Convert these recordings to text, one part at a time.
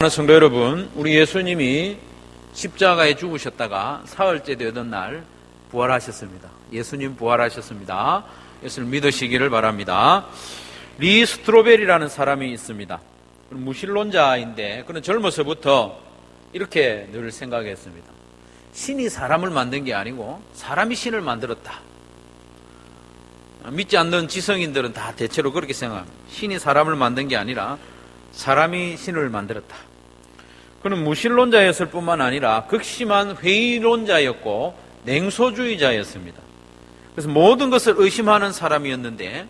성도 여러분, 우리 예수님이 십자가에 죽으셨다가 사흘째 되던 날 부활하셨습니다. 예수님 부활하셨습니다. 예수를 믿으시기를 바랍니다. 리 스트로벨이라는 사람이 있습니다. 무신론자인데 그는 젊어서부터 이렇게 늘 생각했습니다. 신이 사람을 만든 게 아니고 사람이 신을 만들었다. 믿지 않는 지성인들은 다 대체로 그렇게 생각합니다. 신이 사람을 만든 게 아니라 사람이 신을 만들었다. 그는 무신론자였을 뿐만 아니라 극심한 회의론자였고 냉소주의자였습니다. 그래서 모든 것을 의심하는 사람이었는데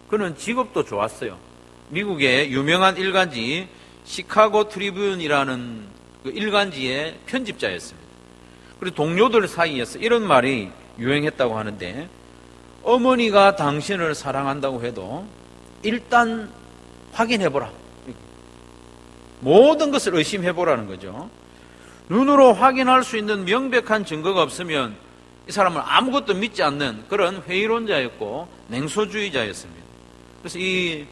그는 직업도 좋았어요. 미국의 유명한 일간지 시카고 트리뷴이라는 그 일간지의 편집자였습니다. 그리고 동료들 사이에서 이런 말이 유행했다고 하는데, 어머니가 당신을 사랑한다고 해도 일단 확인해보라. 모든 것을 의심해보라는 거죠. 눈으로 확인할 수 있는 명백한 증거가 없으면 이 사람은 아무것도 믿지 않는 그런 회의론자였고 냉소주의자였습니다. 그래서 이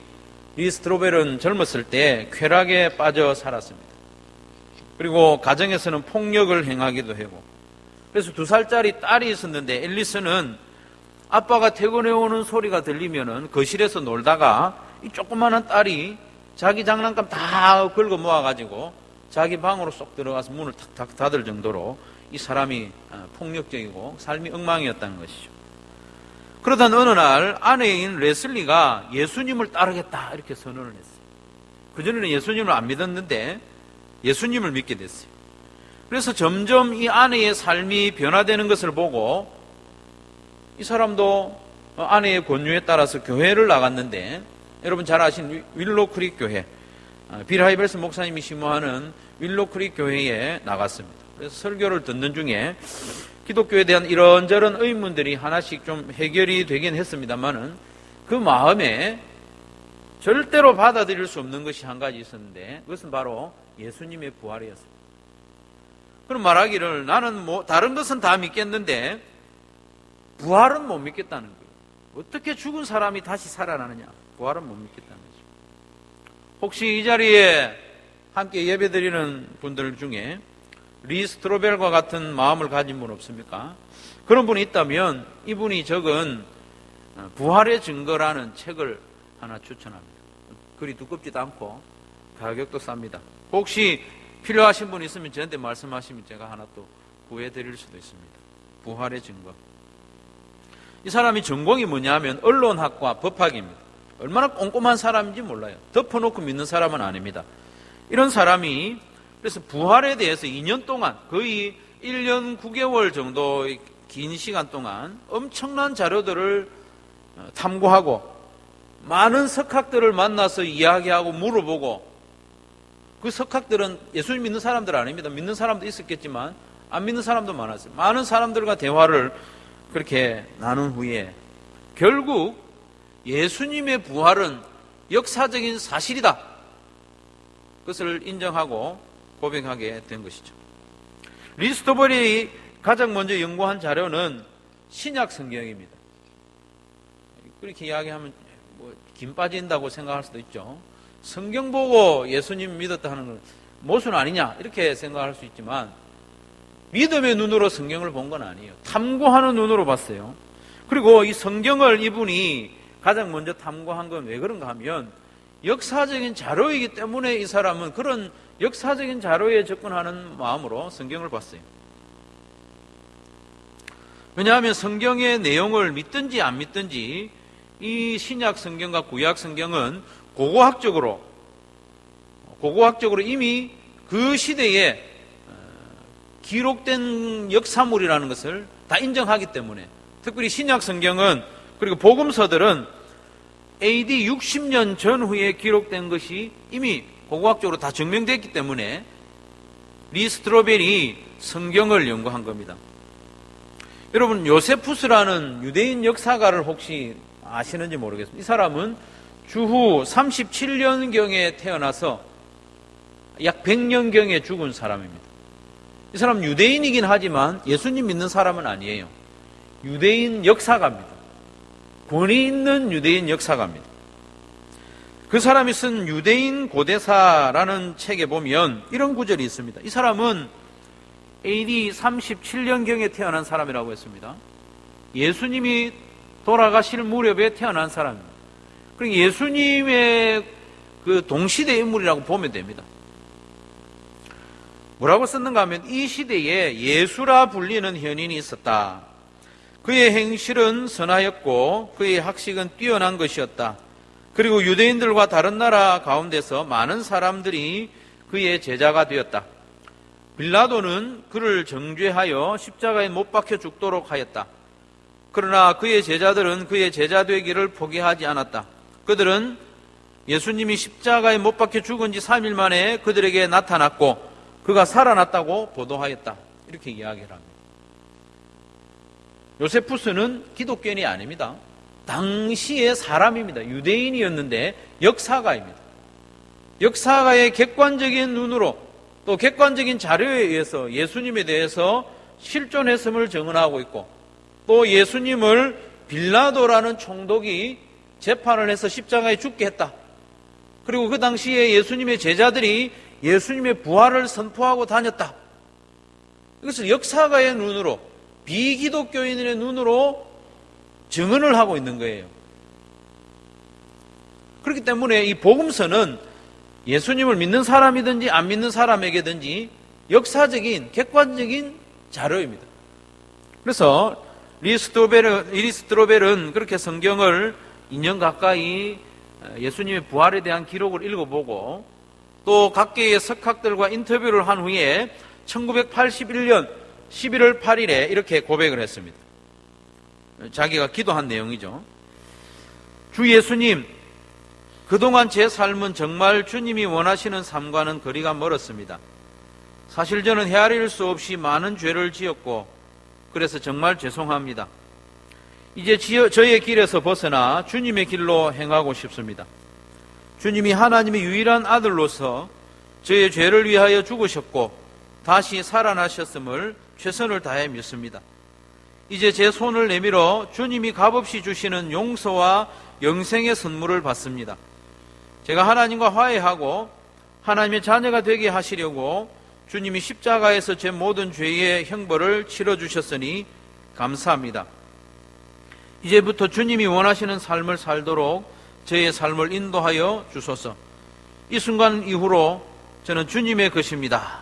리 스트로벨은 젊었을 때 쾌락에 빠져 살았습니다. 그리고 가정에서는 폭력을 행하기도 하고, 그래서 2살짜리 딸이 있었는데 앨리스는 아빠가 퇴근해 오는 소리가 들리면은 거실에서 놀다가 이 조그마한 딸이 자기 장난감 다 긁어 모아가지고 자기 방으로 쏙 들어가서 문을 탁탁 닫을 정도로 이 사람이 폭력적이고 삶이 엉망이었다는 것이죠. 그러던 어느 날 아내인 레슬리가 예수님을 따르겠다 이렇게 선언을 했어요. 그전에는 예수님을 안 믿었는데 예수님을 믿게 됐어요. 그래서 점점 이 아내의 삶이 변화되는 것을 보고 이 사람도 아내의 권유에 따라서 교회를 나갔는데, 여러분 잘 아시는 윌로크릭 교회, 빌 하이벨스 목사님이 심호하는 윌로크릭 교회에 나갔습니다. 그래서 설교를 듣는 중에 기독교에 대한 이런저런 의문들이 하나씩 좀 해결이 되긴 했습니다만은 그 마음에 절대로 받아들일 수 없는 것이 한 가지 있었는데, 그것은 바로 예수님의 부활이었습니다. 그럼 말하기를, 나는 다른 것은 다 믿겠는데 부활은 못 믿겠다는 거예요. 어떻게 죽은 사람이 다시 살아나느냐? 부활은 못 믿겠다는 거죠. 혹시 이 자리에 함께 예배드리는 분들 중에 리 스트로벨과 같은 마음을 가진 분 없습니까? 그런 분이 있다면 이분이 적은 부활의 증거라는 책을 하나 추천합니다. 글이 두껍지도 않고 가격도 쌉니다. 혹시 필요하신 분 있으면 저한테 말씀하시면 제가 하나 또 구해드릴 수도 있습니다. 부활의 증거. 이 사람이 전공이 뭐냐면 언론학과 법학입니다. 얼마나 꼼꼼한 사람인지 몰라요. 덮어놓고 믿는 사람은 아닙니다. 이런 사람이 그래서 부활에 대해서 2년 동안, 거의 1년 9개월 정도의 긴 시간 동안 엄청난 자료들을 탐구하고 많은 석학들을 만나서 이야기하고 물어보고, 그 석학들은 예수님 믿는 사람들 아닙니다. 믿는 사람도 있었겠지만 안 믿는 사람도 많았어요. 많은 사람들과 대화를 그렇게 나눈 후에 결국 예수님의 부활은 역사적인 사실이다, 그것을 인정하고 고백하게 된 것이죠. 리 스트로벨이 가장 먼저 연구한 자료는 신약 성경입니다. 그렇게 이야기하면 김 빠진다고 생각할 수도 있죠. 성경 보고 예수님 믿었다 하는 건 모순 아니냐 이렇게 생각할 수 있지만, 믿음의 눈으로 성경을 본 건 아니에요. 탐구하는 눈으로 봤어요. 그리고 이 성경을 이분이 가장 먼저 탐구한 건 왜 그런가 하면, 역사적인 자료이기 때문에 이 사람은 그런 역사적인 자료에 접근하는 마음으로 성경을 봤어요. 왜냐하면 성경의 내용을 믿든지 안 믿든지 이 신약 성경과 구약 성경은 고고학적으로 이미 그 시대에 기록된 역사물이라는 것을 다 인정하기 때문에, 특별히 신약 성경은, 그리고 복음서들은 AD 60년 전후에 기록된 것이 이미 고고학적으로 다 증명됐기 때문에 리 스트로벨이 성경을 연구한 겁니다. 여러분, 요세푸스라는 유대인 역사가를 혹시 아시는지 모르겠습니다. 이 사람은 주후 37년경에 태어나서 약 100년경에 죽은 사람입니다. 이 사람은 유대인이긴 하지만 예수님 믿는 사람은 아니에요. 유대인 역사가입니다. 권위 있는 유대인 역사가입니다. 그 사람이 쓴 유대인 고대사라는 책에 보면 이런 구절이 있습니다. 이 사람은 AD 37년경에 태어난 사람이라고 했습니다. 예수님이 돌아가실 무렵에 태어난 사람입니다. 그러니까 예수님의 그 동시대 인물이라고 보면 됩니다. 뭐라고 썼는가 하면 이 시대에 예수라 불리는 현인이 있었다. 그의 행실은 선하였고 그의 학식은 뛰어난 것이었다. 그리고 유대인들과 다른 나라 가운데서 많은 사람들이 그의 제자가 되었다. 빌라도는 그를 정죄하여 십자가에 못 박혀 죽도록 하였다. 그러나 그의 제자들은 그의 제자 되기를 포기하지 않았다. 그들은 예수님이 십자가에 못 박혀 죽은 지 3일 만에 그들에게 나타났고 그가 살아났다고 보도하였다. 이렇게 이야기를 합니다. 요세푸스는 기독교인이 아닙니다. 당시의 사람입니다. 유대인이었는데 역사가입니다. 역사가의 객관적인 눈으로 또 객관적인 자료에 의해서 예수님에 대해서 실존했음을 증언하고 있고 또 예수님을 빌라도라는 총독이 재판을 해서 십자가에 죽게 했다. 그리고 그 당시에 예수님의 제자들이 예수님의 부활을 선포하고 다녔다. 이것을 역사가의 눈으로 비기독교인의 눈으로 증언을 하고 있는 거예요. 그렇기 때문에 이 복음서는 예수님을 믿는 사람이든지 안 믿는 사람에게든지 역사적인 객관적인 자료입니다. 그래서 리스트로벨은 그렇게 성경을 2년 가까이 예수님의 부활에 대한 기록을 읽어보고 또 각계의 석학들과 인터뷰를 한 후에 1981년 11월 8일에 이렇게 고백을 했습니다. 자기가 기도한 내용이죠. 주 예수님, 그동안 제 삶은 정말 주님이 원하시는 삶과는 거리가 멀었습니다. 사실 저는 헤아릴 수 없이 많은 죄를 지었고 그래서 정말 죄송합니다. 이제 저의 길에서 벗어나 주님의 길로 행하고 싶습니다. 주님이 하나님의 유일한 아들로서 저의 죄를 위하여 죽으셨고 다시 살아나셨음을 최선을 다해 믿습니다. 이제 제 손을 내밀어 주님이 값없이 주시는 용서와 영생의 선물을 받습니다. 제가 하나님과 화해하고 하나님의 자녀가 되게 하시려고 주님이 십자가에서 제 모든 죄의 형벌을 치러주셨으니 감사합니다. 이제부터 주님이 원하시는 삶을 살도록 저의 삶을 인도하여 주소서. 이 순간 이후로 저는 주님의 것입니다.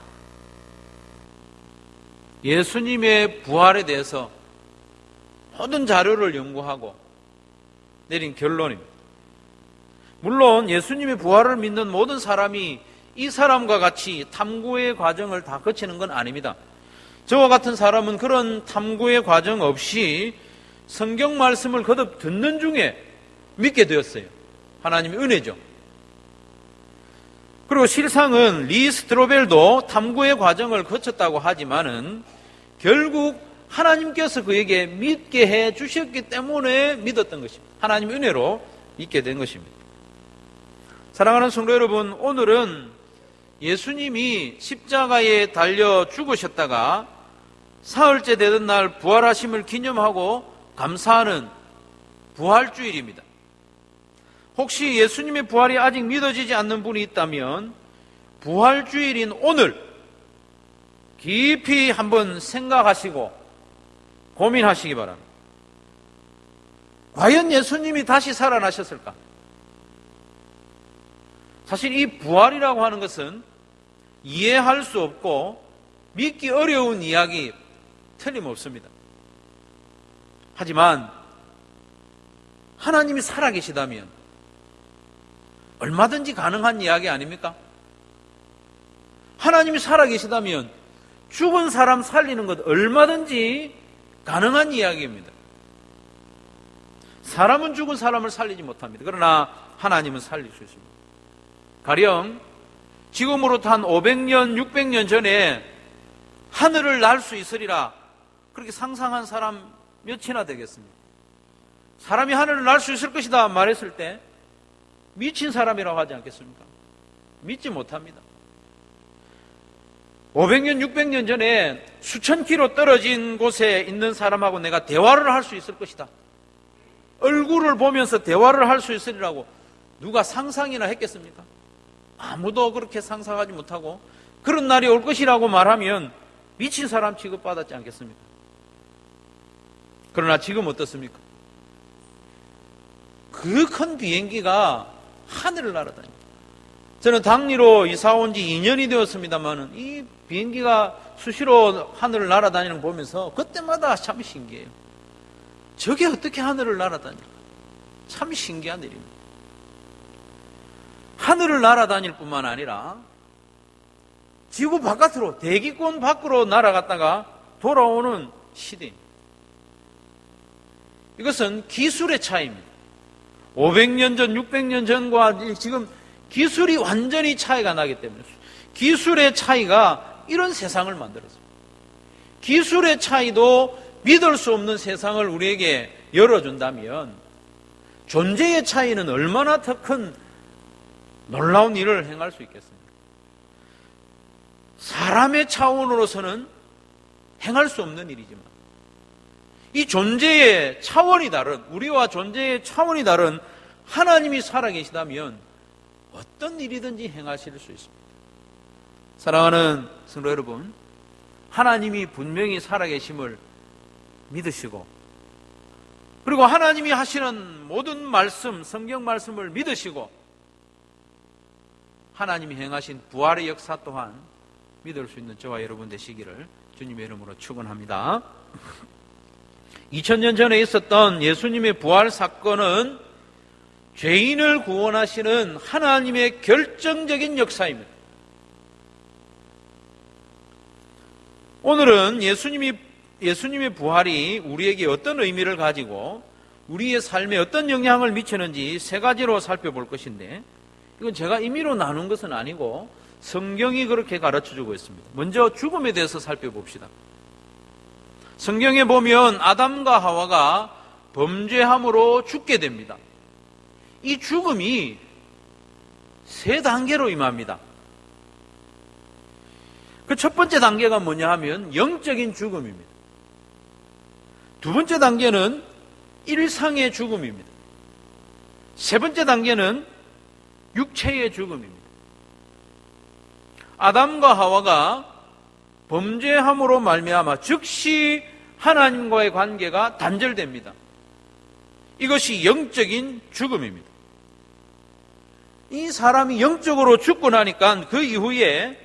예수님의 부활에 대해서 모든 자료를 연구하고 내린 결론입니다. 물론 예수님의 부활을 믿는 모든 사람이 이 사람과 같이 탐구의 과정을 다 거치는 건 아닙니다. 저와 같은 사람은 그런 탐구의 과정 없이 성경 말씀을 거듭 듣는 중에 믿게 되었어요. 하나님의 은혜죠. 그리고 실상은 리스트로벨도 탐구의 과정을 거쳤다고 하지만은 결국 하나님께서 그에게 믿게 해 주셨기 때문에 믿었던 것입니다. 하나님의 은혜로 믿게 된 것입니다. 사랑하는 성도 여러분, 오늘은 예수님이 십자가에 달려 죽으셨다가 사흘째 되던 날 부활하심을 기념하고 감사하는 부활주일입니다. 혹시 예수님의 부활이 아직 믿어지지 않는 분이 있다면 부활주일인 오늘 깊이 한번 생각하시고 고민하시기 바랍니다. 과연 예수님이 다시 살아나셨을까? 사실 이 부활이라고 하는 것은 이해할 수 없고 믿기 어려운 이야기 틀림없습니다. 하지만 하나님이 살아계시다면 얼마든지 가능한 이야기 아닙니까? 하나님이 살아계시다면 죽은 사람 살리는 것 얼마든지 가능한 이야기입니다. 사람은 죽은 사람을 살리지 못합니다. 그러나 하나님은 살릴 수 있습니다. 가령 지금으로부터 한 500년, 600년 전에 하늘을 날 수 있으리라 그렇게 상상한 사람 몇이나 되겠습니까? 사람이 하늘을 날 수 있을 것이다 말했을 때 미친 사람이라고 하지 않겠습니까? 믿지 못합니다. 500년, 600년 전에 수천 킬로 떨어진 곳에 있는 사람하고 내가 대화를 할 수 있을 것이다. 얼굴을 보면서 대화를 할 수 있으리라고 누가 상상이나 했겠습니까? 아무도 그렇게 상상하지 못하고 그런 날이 올 것이라고 말하면 미친 사람 취급받았지 않겠습니까? 그러나 지금 어떻습니까? 그 큰 비행기가 하늘을 날아다닙니다. 저는 당리로 이사 온 지 2년이 되었습니다만 이 비행기가 수시로 하늘을 날아다니는 거 보면서 그때마다 참 신기해요. 저게 어떻게 하늘을 날아다닐까? 참 신기한 일입니다. 하늘을 날아다닐 뿐만 아니라 지구 바깥으로, 대기권 밖으로 날아갔다가 돌아오는 시대입니다. 이것은 기술의 차이입니다. 500년 전, 600년 전과 지금 기술이 완전히 차이가 나기 때문에 기술의 차이가 이런 세상을 만들었습니다. 기술의 차이도 믿을 수 없는 세상을 우리에게 열어준다면 존재의 차이는 얼마나 더 큰 놀라운 일을 행할 수 있겠습니까? 사람의 차원으로서는 행할 수 없는 일이지만 이 존재의 차원이 다른, 우리와 존재의 차원이 다른 하나님이 살아계시다면 어떤 일이든지 행하실 수 있습니다. 사랑하는 성도 여러분, 하나님이 분명히 살아계심을 믿으시고 그리고 하나님이 하시는 모든 말씀, 성경 말씀을 믿으시고 하나님이 행하신 부활의 역사 또한 믿을 수 있는 저와 여러분 되시기를 주님의 이름으로 축원합니다. 2000년 전에 있었던 예수님의 부활 사건은 죄인을 구원하시는 하나님의 결정적인 역사입니다. 오늘은 예수님의 부활이 우리에게 어떤 의미를 가지고 우리의 삶에 어떤 영향을 미치는지 세 가지로 살펴볼 것인데 이건 제가 임의로 나눈 것은 아니고 성경이 그렇게 가르쳐주고 있습니다. 먼저 죽음에 대해서 살펴봅시다. 성경에 보면 아담과 하와가 범죄함으로 죽게 됩니다. 이 죽음이 세 단계로 임합니다. 그 첫 번째 단계가 뭐냐 하면 영적인 죽음입니다. 두 번째 단계는 일상의 죽음입니다. 세 번째 단계는 육체의 죽음입니다. 아담과 하와가 범죄함으로 말미암아 즉시 하나님과의 관계가 단절됩니다. 이것이 영적인 죽음입니다. 이 사람이 영적으로 죽고 나니까 그 이후에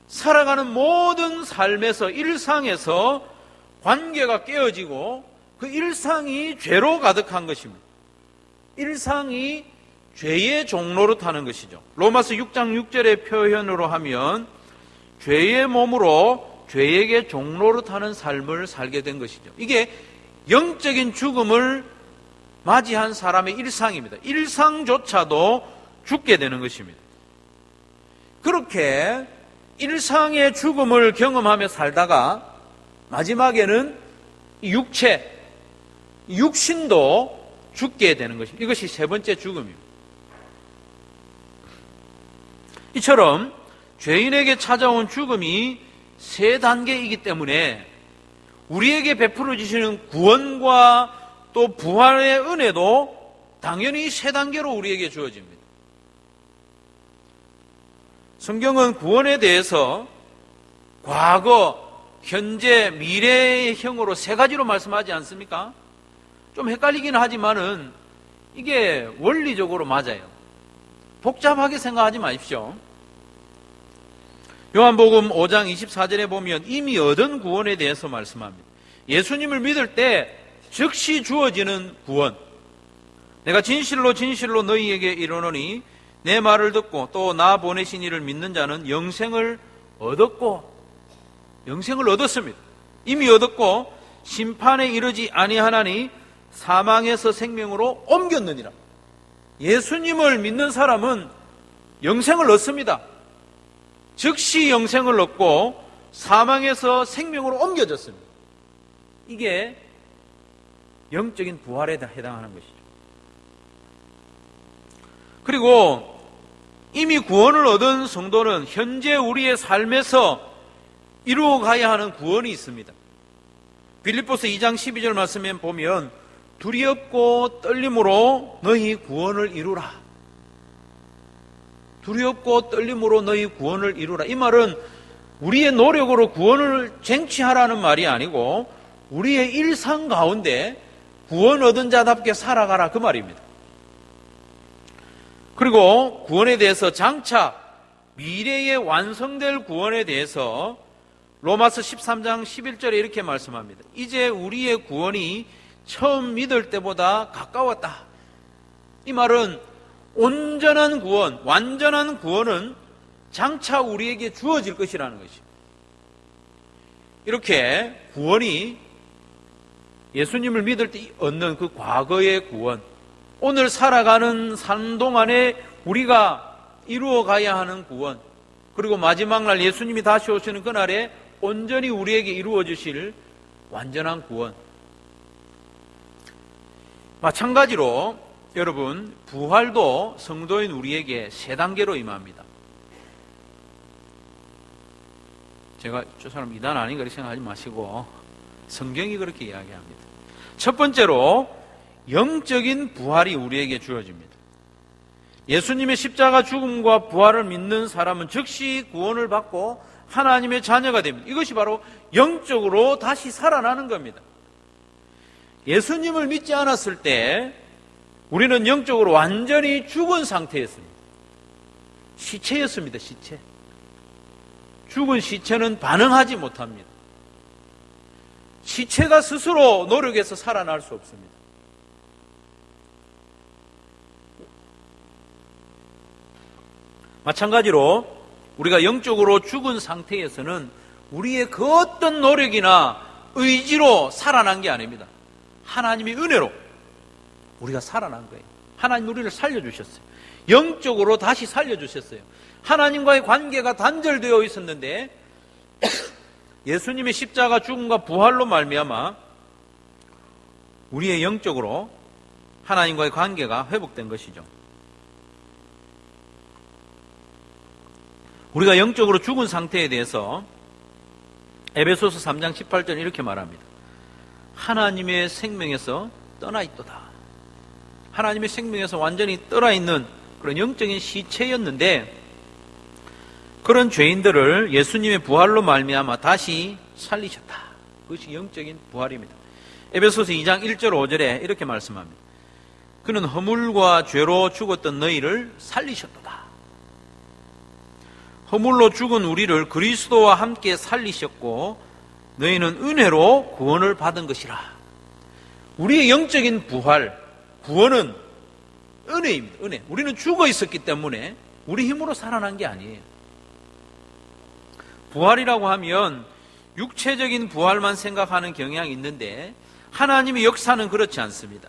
살아가는 모든 삶에서 일상에서 관계가 깨어지고 그 일상이 죄로 가득한 것입니다. 일상이 죄의 종로로 타는 것이죠. 로마서 6장 6절의 표현으로 하면 죄의 몸으로 죄에게 종로로 타는 삶을 살게 된 것이죠. 이게 영적인 죽음을 맞이한 사람의 일상입니다. 일상조차도 죽게 되는 것입니다. 그렇게 일상의 죽음을 경험하며 살다가 마지막에는 육신도 죽게 되는 것입니다. 이것이 세 번째 죽음입니다. 이처럼 죄인에게 찾아온 죽음이 세 단계이기 때문에 우리에게 베풀어 주시는 구원과 또 부활의 은혜도 당연히 세 단계로 우리에게 주어집니다. 성경은 구원에 대해서 과거, 현재, 미래의 형으로 세 가지로 말씀하지 않습니까? 좀 헷갈리긴 하지만은 이게 원리적으로 맞아요. 복잡하게 생각하지 마십시오. 요한복음 5장 24절에 보면 이미 얻은 구원에 대해서 말씀합니다. 예수님을 믿을 때 즉시 주어지는 구원. 내가 진실로 진실로 너희에게 이르노니 내 말을 듣고 또 나 보내신 이를 믿는 자는 영생을 얻었고, 영생을 얻었습니다. 이미 얻었고 심판에 이르지 아니하나니 사망에서 생명으로 옮겼느니라. 예수님을 믿는 사람은 영생을 얻습니다. 즉시 영생을 얻고 사망에서 생명으로 옮겨졌습니다. 이게 영적인 부활에 해당하는 것이죠. 그리고 이미 구원을 얻은 성도는 현재 우리의 삶에서 이루어가야 하는 구원이 있습니다. 빌립보서 2장 12절 말씀에 보면 두렵고 떨림으로 너희 구원을 이루라. 두렵고 떨림으로 너희 구원을 이루라. 이 말은 우리의 노력으로 구원을 쟁취하라는 말이 아니고 우리의 일상 가운데 구원 얻은 자답게 살아가라, 그 말입니다. 그리고 구원에 대해서 장차 미래에 완성될 구원에 대해서 로마서 13장 11절에 이렇게 말씀합니다. 이제 우리의 구원이 처음 믿을 때보다 가까웠다. 이 말은 온전한 구원, 완전한 구원은 장차 우리에게 주어질 것이라는 것입니다. 이렇게 구원이 예수님을 믿을 때 얻는 그 과거의 구원, 오늘 살아가는 삶 동안에 우리가 이루어가야 하는 구원, 그리고 마지막 날 예수님이 다시 오시는 그날에 온전히 우리에게 이루어 주실 완전한 구원. 마찬가지로 여러분, 부활도 성도인 우리에게 세 단계로 임합니다. 제가 저 사람 이단 아닌가 이렇게 생각하지 마시고 성경이 그렇게 이야기합니다. 첫 번째로 영적인 부활이 우리에게 주어집니다. 예수님의 십자가 죽음과 부활을 믿는 사람은 즉시 구원을 받고 하나님의 자녀가 됩니다. 이것이 바로 영적으로 다시 살아나는 겁니다. 예수님을 믿지 않았을 때 우리는 영적으로 완전히 죽은 상태였습니다. 시체였습니다. 시체. 죽은 시체는 반응하지 못합니다. 시체가 스스로 노력해서 살아날 수 없습니다. 마찬가지로 우리가 영적으로 죽은 상태에서는 우리의 그 어떤 노력이나 의지로 살아난 게 아닙니다. 하나님의 은혜로 우리가 살아난 거예요. 하나님 우리를 살려주셨어요. 영적으로 다시 살려주셨어요. 하나님과의 관계가 단절되어 있었는데 예수님의 십자가 죽음과 부활로 말미암아 우리의 영적으로 하나님과의 관계가 회복된 것이죠. 우리가 영적으로 죽은 상태에 대해서 에베소서 3장 18절 이렇게 말합니다. 하나님의 생명에서 떠나 있도다. 하나님의 생명에서 완전히 떠나 있는 그런 영적인 시체였는데 그런 죄인들을 예수님의 부활로 말미암아 다시 살리셨다. 그것이 영적인 부활입니다. 에베소서 2장 1절 5절에 이렇게 말씀합니다. 그는 허물과 죄로 죽었던 너희를 살리셨도다. 허물로 죽은 우리를 그리스도와 함께 살리셨고 너희는 은혜로 구원을 받은 것이라. 우리의 영적인 부활, 구원은 은혜입니다. 은혜. 우리는 죽어 있었기 때문에 우리 힘으로 살아난 게 아니에요. 부활이라고 하면 육체적인 부활만 생각하는 경향이 있는데 하나님의 역사는 그렇지 않습니다.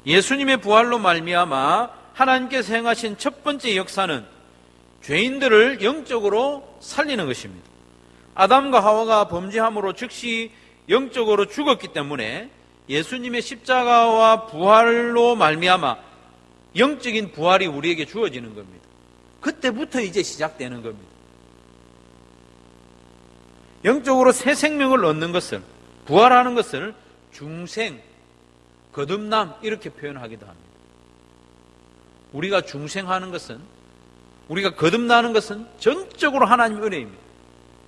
예수님의 부활로 말미암아 하나님께서 행하신 첫 번째 역사는 죄인들을 영적으로 살리는 것입니다. 아담과 하와가 범죄함으로 즉시 영적으로 죽었기 때문에 예수님의 십자가와 부활로 말미암아 영적인 부활이 우리에게 주어지는 겁니다. 그때부터 이제 시작되는 겁니다. 영적으로 새 생명을 얻는 것을, 부활하는 것을 중생, 거듭남 이렇게 표현하기도 합니다. 우리가 중생하는 것은, 우리가 거듭나는 것은 전적으로 하나님의 은혜입니다.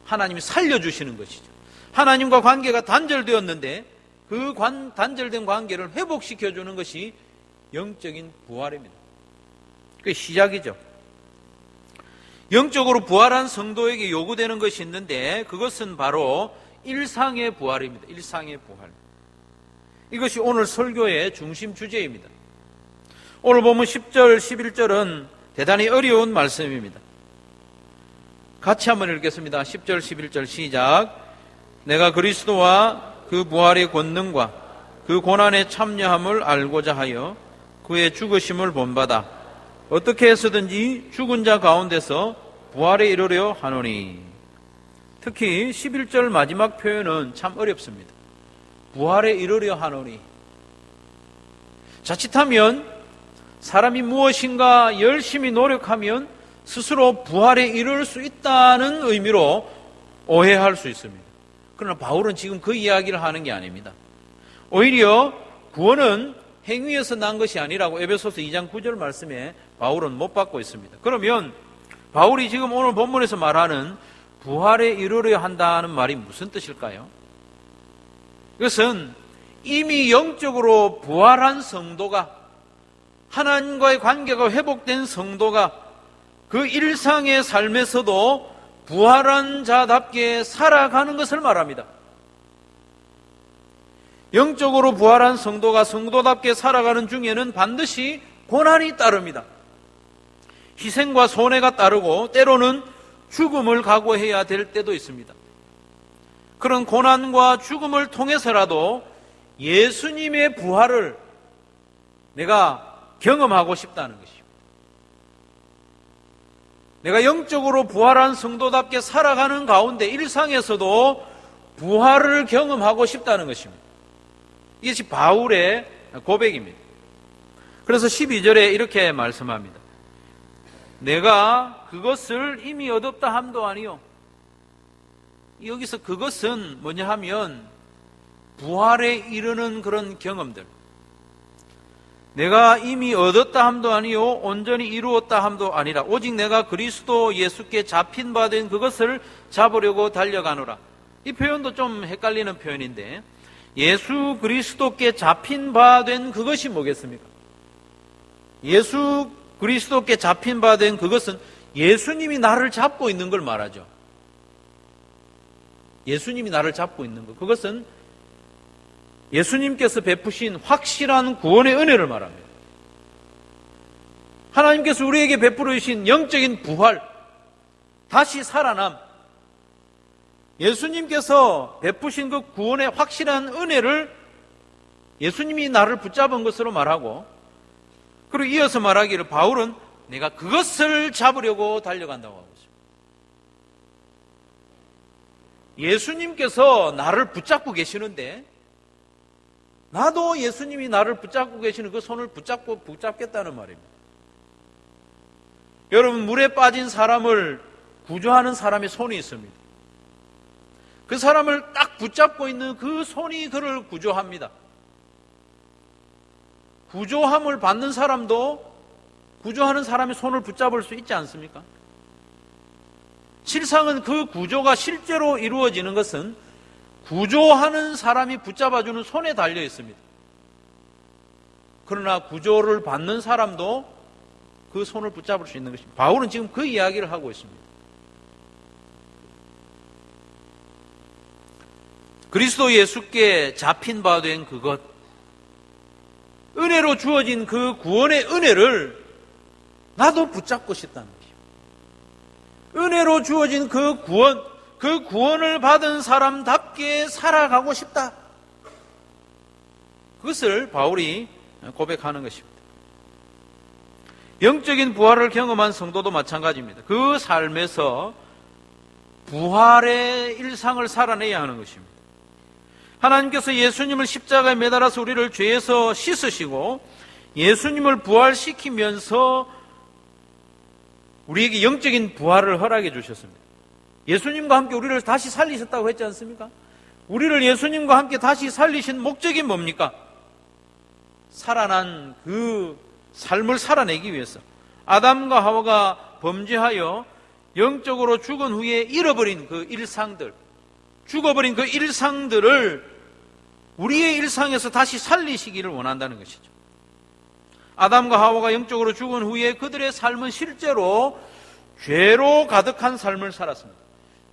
하나님이 살려주시는 것이죠. 하나님과 관계가 단절되었는데 그 단절된 관계를 회복시켜주는 것이 영적인 부활입니다. 그게 시작이죠. 영적으로 부활한 성도에게 요구되는 것이 있는데 그것은 바로 일상의 부활입니다. 일상의 부활. 이것이 오늘 설교의 중심 주제입니다. 오늘 보면 10절, 11절은 대단히 어려운 말씀입니다. 같이 한번 읽겠습니다. 10절, 11절 시작. 내가 그리스도와 그 부활의 권능과 그 고난의 참여함을 알고자 하여 그의 죽으심을 본받아 어떻게 해서든지 죽은 자 가운데서 부활에 이르려 하노니. 특히 11절 마지막 표현은 참 어렵습니다. 부활에 이르려 하노니. 자칫하면 사람이 무엇인가 열심히 노력하면 스스로 부활에 이를 수 있다는 의미로 오해할 수 있습니다. 그러나 바울은 지금 그 이야기를 하는 게 아닙니다. 오히려 구원은 행위에서 난 것이 아니라고 에베소서 2장 9절 말씀에 바울은 못 받고 있습니다. 그러면 바울이 지금 오늘 본문에서 말하는 부활에 이르러야 한다는 말이 무슨 뜻일까요? 이것은 이미 영적으로 부활한 성도가, 하나님과의 관계가 회복된 성도가 그 일상의 삶에서도 부활한 자답게 살아가는 것을 말합니다. 영적으로 부활한 성도가 성도답게 살아가는 중에는 반드시 고난이 따릅니다. 희생과 손해가 따르고 때로는 죽음을 각오해야 될 때도 있습니다. 그런 고난과 죽음을 통해서라도 예수님의 부활을 내가 경험하고 싶다는 것입니다. 내가 영적으로 부활한 성도답게 살아가는 가운데 일상에서도 부활을 경험하고 싶다는 것입니다. 이것이 바울의 고백입니다. 그래서 12절에 이렇게 말씀합니다. 내가 그것을 이미 얻었다 함도 아니요. 여기서 그것은 뭐냐 하면 부활에 이르는 그런 경험들. 내가 이미 얻었다 함도 아니요 온전히 이루었다 함도 아니라 오직 내가 그리스도 예수께 잡힌 바 된 그것을 잡으려고 달려가노라. 이 표현도 좀 헷갈리는 표현인데 예수 그리스도께 잡힌 바 된 그것이 뭐겠습니까? 예수 그리스도께 잡힌 바 된 그것은 예수님이 나를 잡고 있는 걸 말하죠. 예수님이 나를 잡고 있는 것. 그것은 예수님께서 베푸신 확실한 구원의 은혜를 말합니다. 하나님께서 우리에게 베풀어 주신 영적인 부활, 다시 살아남, 예수님께서 베푸신 그 구원의 확실한 은혜를 예수님이 나를 붙잡은 것으로 말하고, 그리고 이어서 말하기를 바울은 내가 그것을 잡으려고 달려간다고 하고 있습니다. 예수님께서 나를 붙잡고 계시는데 나도 예수님이 나를 붙잡고 계시는 그 손을 붙잡겠다는 말입니다. 여러분, 물에 빠진 사람을 구조하는 사람의 손이 있습니다. 그 사람을 딱 붙잡고 있는 그 손이 그를 구조합니다. 구조함을 받는 사람도 구조하는 사람의 손을 붙잡을 수 있지 않습니까? 실상은 그 구조가 실제로 이루어지는 것은 구조하는 사람이 붙잡아주는 손에 달려 있습니다. 그러나 구조를 받는 사람도 그 손을 붙잡을 수 있는 것입니다. 바울은 지금 그 이야기를 하고 있습니다. 그리스도 예수께 잡힌 바 된 그것, 은혜로 주어진 그 구원의 은혜를 나도 붙잡고 싶다는 것입니다. 은혜로 주어진 그 구원을 받은 사람답게 살아가고 싶다. 그것을 바울이 고백하는 것입니다. 영적인 부활을 경험한 성도도 마찬가지입니다. 그 삶에서 부활의 일상을 살아내야 하는 것입니다. 하나님께서 예수님을 십자가에 매달아서 우리를 죄에서 씻으시고 예수님을 부활시키면서 우리에게 영적인 부활을 허락해 주셨습니다. 예수님과 함께 우리를 다시 살리셨다고 했지 않습니까? 우리를 예수님과 함께 다시 살리신 목적이 뭡니까? 살아난 그 삶을 살아내기 위해서 아담과 하와가 범죄하여 영적으로 죽은 후에 잃어버린 그 일상들, 죽어버린 그 일상들을 우리의 일상에서 다시 살리시기를 원한다는 것이죠. 아담과 하와가 영적으로 죽은 후에 그들의 삶은 실제로 죄로 가득한 삶을 살았습니다.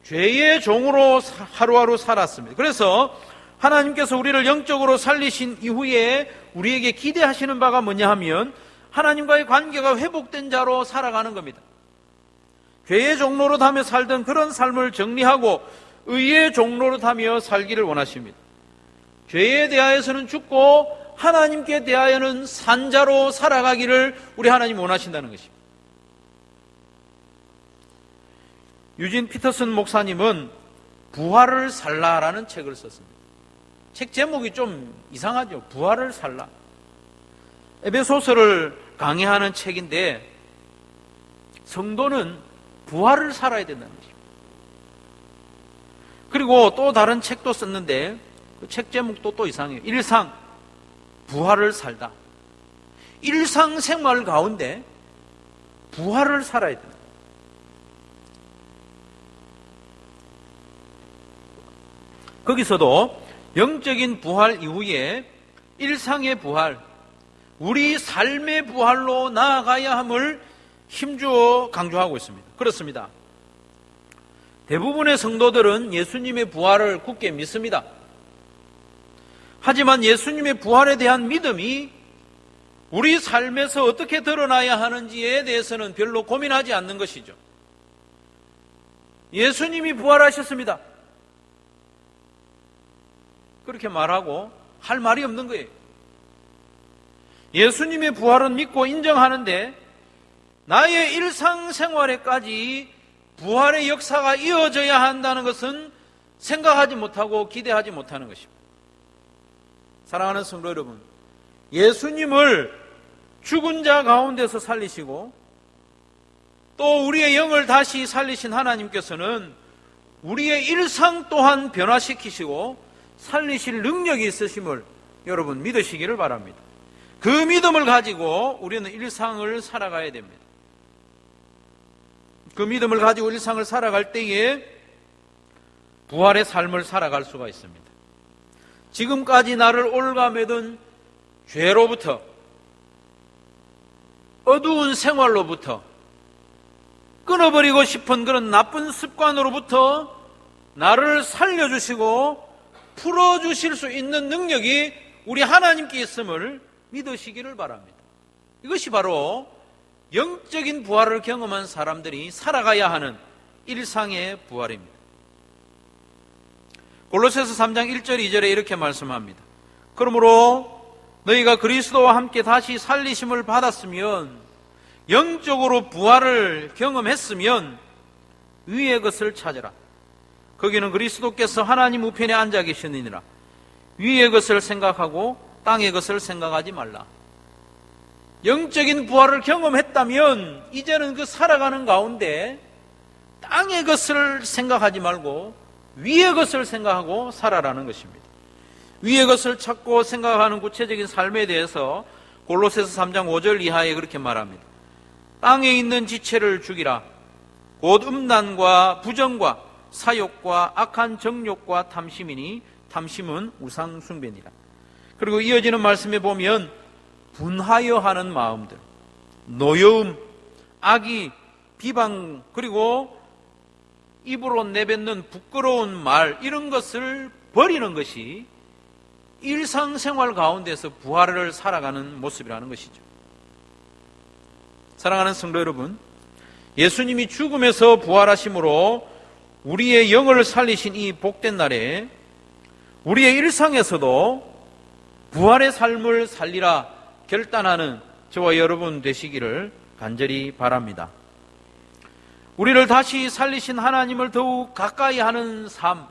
죄의 종으로 하루하루 살았습니다. 그래서 하나님께서 우리를 영적으로 살리신 이후에 우리에게 기대하시는 바가 뭐냐 하면 하나님과의 관계가 회복된 자로 살아가는 겁니다. 죄의 종로로 타며 살던 그런 삶을 정리하고 의의 종로로 타며 살기를 원하십니다. 죄에 대하여서는 죽고 하나님께 대하여는 산 자로 살아가기를 우리 하나님 원하신다는 것입니다. 유진 피터슨 목사님은 부활을 살라라는 책을 썼습니다. 책 제목이 좀 이상하죠. 부활을 살라. 에베소서를 강의하는 책인데 성도는 부활을 살아야 된다는 것입니다. 그리고 또 다른 책도 썼는데 그 책 제목도 또 이상해요. 일상, 부활을 살다. 일상생활 가운데 부활을 살아야 된다. 거기서도 영적인 부활 이후에 일상의 부활, 우리 삶의 부활로 나아가야 함을 힘주어 강조하고 있습니다. 그렇습니다. 대부분의 성도들은 예수님의 부활을 굳게 믿습니다. 하지만 예수님의 부활에 대한 믿음이 우리 삶에서 어떻게 드러나야 하는지에 대해서는 별로 고민하지 않는 것이죠. 예수님이 부활하셨습니다. 그렇게 말하고 할 말이 없는 거예요. 예수님의 부활은 믿고 인정하는데 나의 일상생활에까지 부활의 역사가 이어져야 한다는 것은 생각하지 못하고 기대하지 못하는 것입니다. 사랑하는 성도 여러분, 예수님을 죽은 자 가운데서 살리시고 또 우리의 영을 다시 살리신 하나님께서는 우리의 일상 또한 변화시키시고 살리실 능력이 있으심을 여러분 믿으시기를 바랍니다. 그 믿음을 가지고 우리는 일상을 살아가야 됩니다. 그 믿음을 가지고 일상을 살아갈 때에 부활의 삶을 살아갈 수가 있습니다. 지금까지 나를 올가매던 죄로부터, 어두운 생활로부터, 끊어버리고 싶은 그런 나쁜 습관으로부터 나를 살려주시고 풀어주실 수 있는 능력이 우리 하나님께 있음을 믿으시기를 바랍니다. 이것이 바로 영적인 부활을 경험한 사람들이 살아가야 하는 일상의 부활입니다. 골로새서 3장 1절 2절에 이렇게 말씀합니다. 그러므로 너희가 그리스도와 함께 다시 살리심을 받았으면, 영적으로 부활을 경험했으면 위의 것을 찾으라. 거기는 그리스도께서 하나님 우편에 앉아 계시느니라. 위의 것을 생각하고 땅의 것을 생각하지 말라. 영적인 부활을 경험했다면 이제는 그 살아가는 가운데 땅의 것을 생각하지 말고 위의 것을 생각하고 살아라는 것입니다. 위의 것을 찾고 생각하는 구체적인 삶에 대해서 골로새서 3장 5절 이하에 그렇게 말합니다. 땅에 있는 지체를 죽이라. 곧 음란과 부정과 사욕과 악한 정욕과 탐심이니 탐심은 우상 숭배니라. 그리고 이어지는 말씀에 보면 분하여 하는 마음들, 노여움, 악의, 비방, 그리고 입으로 내뱉는 부끄러운 말, 이런 것을 버리는 것이 일상생활 가운데서 부활을 살아가는 모습이라는 것이죠. 사랑하는 성도 여러분, 예수님이 죽음에서 부활하심으로 우리의 영을 살리신 이 복된 날에 우리의 일상에서도 부활의 삶을 살리라 결단하는 저와 여러분 되시기를 간절히 바랍니다. 우리를 다시 살리신 하나님을 더욱 가까이 하는 삶,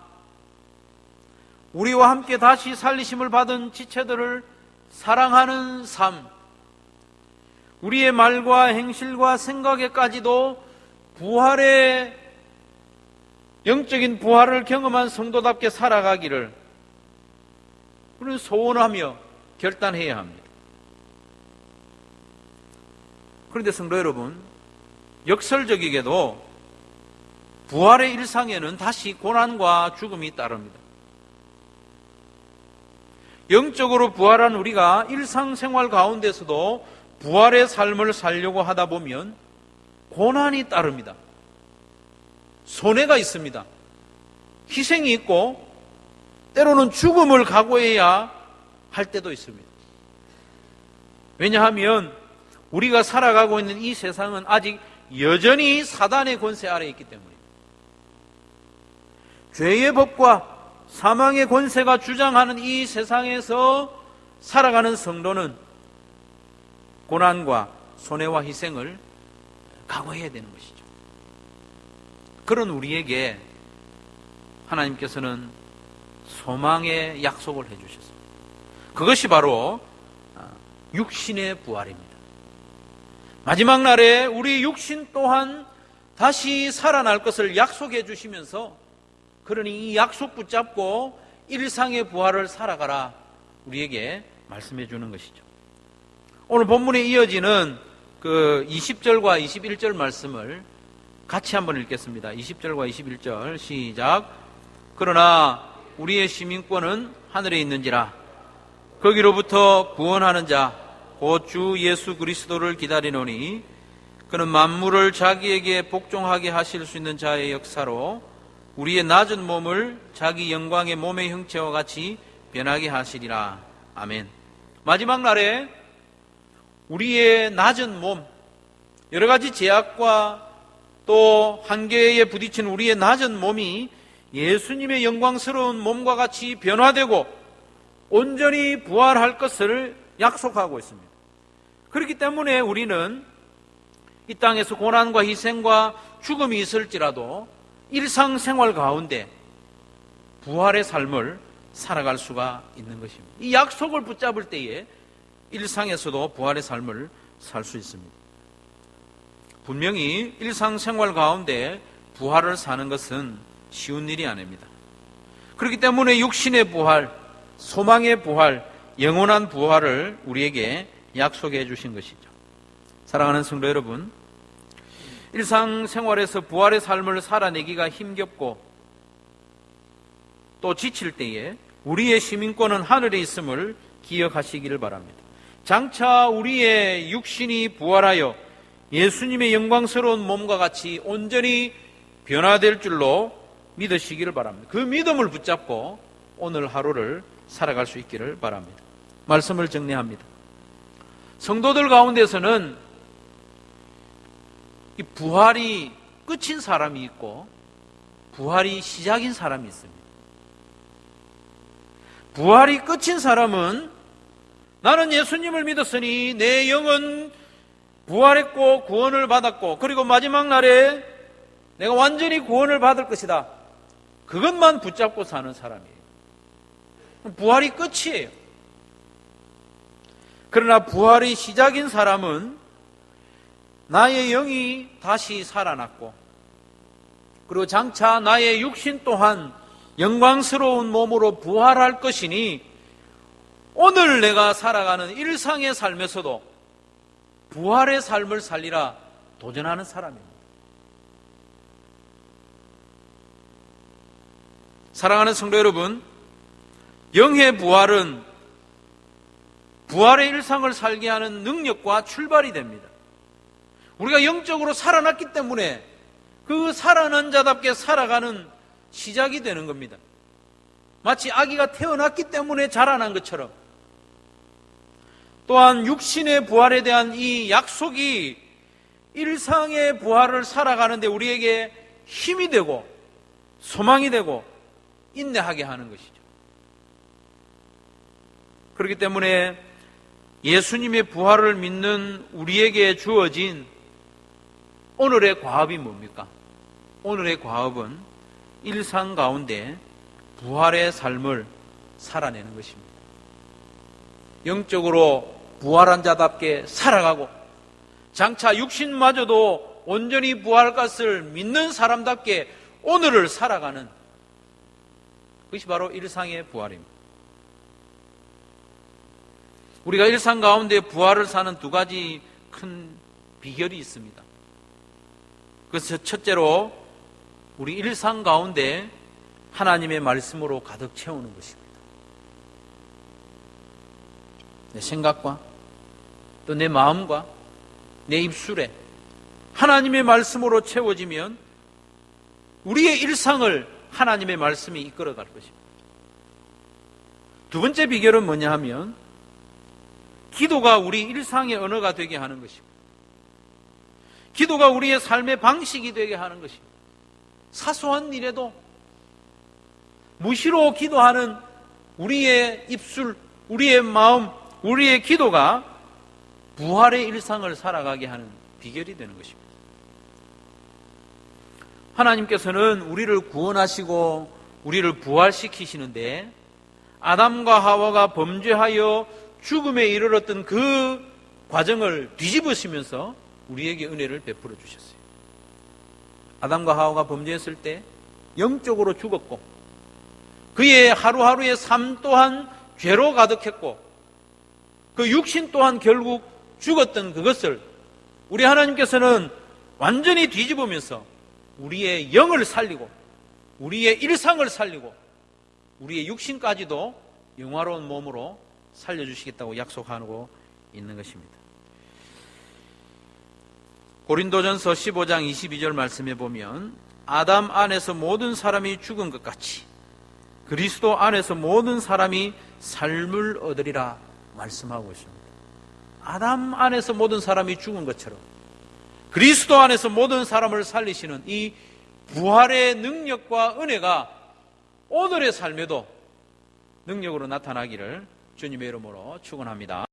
우리와 함께 다시 살리심을 받은 지체들을 사랑하는 삶, 우리의 말과 행실과 생각에까지도 부활의 영적인 부활을 경험한 성도답게 살아가기를 우리는 소원하며 결단해야 합니다. 그런데 성도 여러분, 역설적이게도 부활의 일상에는 다시 고난과 죽음이 따릅니다. 영적으로 부활한 우리가 일상생활 가운데서도 부활의 삶을 살려고 하다 보면 고난이 따릅니다. 손해가 있습니다. 희생이 있고 때로는 죽음을 각오해야 할 때도 있습니다. 왜냐하면 우리가 살아가고 있는 이 세상은 아직 여전히 사단의 권세 아래에 있기 때문입니다. 죄의 법과 사망의 권세가 주장하는 이 세상에서 살아가는 성도는 고난과 손해와 희생을 각오해야 되는 것이죠. 그런 우리에게 하나님께서는 소망의 약속을 해주셨습니다. 그것이 바로 육신의 부활입니다. 마지막 날에 우리 육신 또한 다시 살아날 것을 약속해 주시면서, 그러니 이 약속 붙잡고 일상의 부활을 살아가라 우리에게 말씀해 주는 것이죠. 오늘 본문에 이어지는 그 20절과 21절 말씀을 같이 한번 읽겠습니다. 20절과 21절 시작. 그러나 우리의 시민권은 하늘에 있는지라. 거기로부터 구원하는 자 곧 주 예수 그리스도를 기다리노니 그는 만물을 자기에게 복종하게 하실 수 있는 자의 역사로 우리의 낮은 몸을 자기 영광의 몸의 형체와 같이 변하게 하시리라. 아멘. 마지막 날에 우리의 낮은 몸, 여러 가지 제약과 또 한계에 부딪힌 우리의 낮은 몸이 예수님의 영광스러운 몸과 같이 변화되고 온전히 부활할 것을 약속하고 있습니다. 그렇기 때문에 우리는 이 땅에서 고난과 희생과 죽음이 있을지라도 일상생활 가운데 부활의 삶을 살아갈 수가 있는 것입니다. 이 약속을 붙잡을 때에 일상에서도 부활의 삶을 살 수 있습니다. 분명히 일상생활 가운데 부활을 사는 것은 쉬운 일이 아닙니다. 그렇기 때문에 육신의 부활, 소망의 부활, 영원한 부활을 우리에게 약속해 주신 것이죠. 사랑하는 성도 여러분, 일상생활에서 부활의 삶을 살아내기가 힘겹고 또 지칠 때에 우리의 시민권은 하늘에 있음을 기억하시기를 바랍니다. 장차 우리의 육신이 부활하여 예수님의 영광스러운 몸과 같이 온전히 변화될 줄로 믿으시기를 바랍니다. 그 믿음을 붙잡고 오늘 하루를 살아갈 수 있기를 바랍니다. 말씀을 정리합니다. 성도들 가운데서는 이 부활이 끝인 사람이 있고 부활이 시작인 사람이 있습니다. 부활이 끝인 사람은 나는 예수님을 믿었으니 내 영은 부활했고 구원을 받았고 그리고 마지막 날에 내가 완전히 구원을 받을 것이다. 그것만 붙잡고 사는 사람이에요. 부활이 끝이에요. 그러나 부활이 시작인 사람은 나의 영이 다시 살아났고 그리고 장차 나의 육신 또한 영광스러운 몸으로 부활할 것이니 오늘 내가 살아가는 일상의 삶에서도 부활의 삶을 살리라 도전하는 사람입니다. 사랑하는 성도 여러분, 영의 부활은 부활의 일상을 살게 하는 능력과 출발이 됩니다. 우리가 영적으로 살아났기 때문에 그 살아난 자답게 살아가는 시작이 되는 겁니다. 마치 아기가 태어났기 때문에 자라난 것처럼 또한 육신의 부활에 대한 이 약속이 일상의 부활을 살아가는데 우리에게 힘이 되고 소망이 되고 인내하게 하는 것이죠. 그렇기 때문에 예수님의 부활을 믿는 우리에게 주어진 오늘의 과업이 뭡니까? 오늘의 과업은 일상 가운데 부활의 삶을 살아내는 것입니다. 영적으로 부활한 자답게 살아가고 장차 육신마저도 온전히 부활할 것을 믿는 사람답게 오늘을 살아가는 그것이 바로 일상의 부활입니다. 우리가 일상 가운데 부활을 사는 두 가지 큰 비결이 있습니다. 그래서 첫째로 우리 일상 가운데 하나님의 말씀으로 가득 채우는 것입니다. 내 생각과 또 내 마음과 내 입술에 하나님의 말씀으로 채워지면 우리의 일상을 하나님의 말씀이 이끌어갈 것입니다. 두 번째 비결은 뭐냐 하면 기도가 우리 일상의 언어가 되게 하는 것입니다. 기도가 우리의 삶의 방식이 되게 하는 것입니다. 사소한 일에도 무시로 기도하는 우리의 입술, 우리의 마음, 우리의 기도가 부활의 일상을 살아가게 하는 비결이 되는 것입니다. 하나님께서는 우리를 구원하시고 우리를 부활시키시는데 아담과 하와가 범죄하여 죽음에 이르렀던 그 과정을 뒤집으시면서 우리에게 은혜를 베풀어 주셨어요. 아담과 하와가 범죄했을 때 영적으로 죽었고 그의 하루하루의 삶 또한 죄로 가득했고 그 육신 또한 결국 죽었던 그것을 우리 하나님께서는 완전히 뒤집으면서 우리의 영을 살리고 우리의 일상을 살리고 우리의 육신까지도 영화로운 몸으로 살려주시겠다고 약속하고 있는 것입니다. 고린도전서 15장 22절 말씀에 보면 아담 안에서 모든 사람이 죽은 것 같이 그리스도 안에서 모든 사람이 삶을 얻으리라 말씀하고 있습니다. 아담 안에서 모든 사람이 죽은 것처럼 그리스도 안에서 모든 사람을 살리시는 이 부활의 능력과 은혜가 오늘의 삶에도 능력으로 나타나기를 주님의 이름으로 축원합니다.